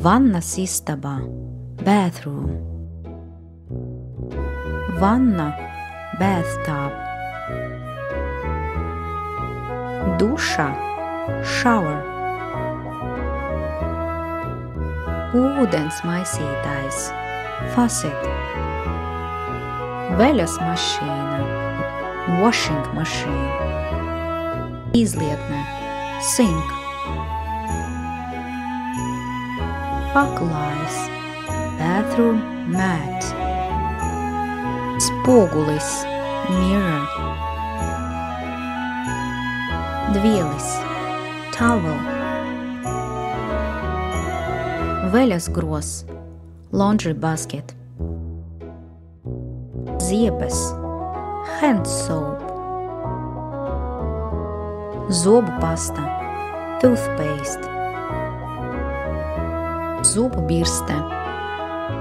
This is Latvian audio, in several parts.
Vannas Istaba, bathroom. Vanna, bathtub. Duša, shower. Ūdens maisītājs, faucet. Veļas mašīna, washing machine. Izlietne, sink. Paklājs, bathroom mat. Spogulis, mirror. Dvielis, towel. Veļas gros, laundry basket. Ziepes, hand soap. Zobu pasta, toothpaste. Zupu birste,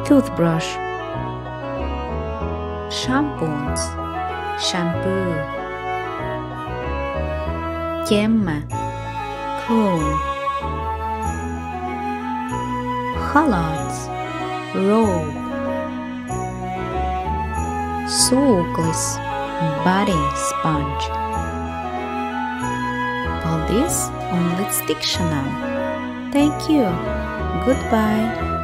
toothbrush. Šampuns, shampoo. Ķemme, comb. Halāts, robe. Sūklis, body sponge. Paldies un līdz tikšanām! Thank you! Goodbye!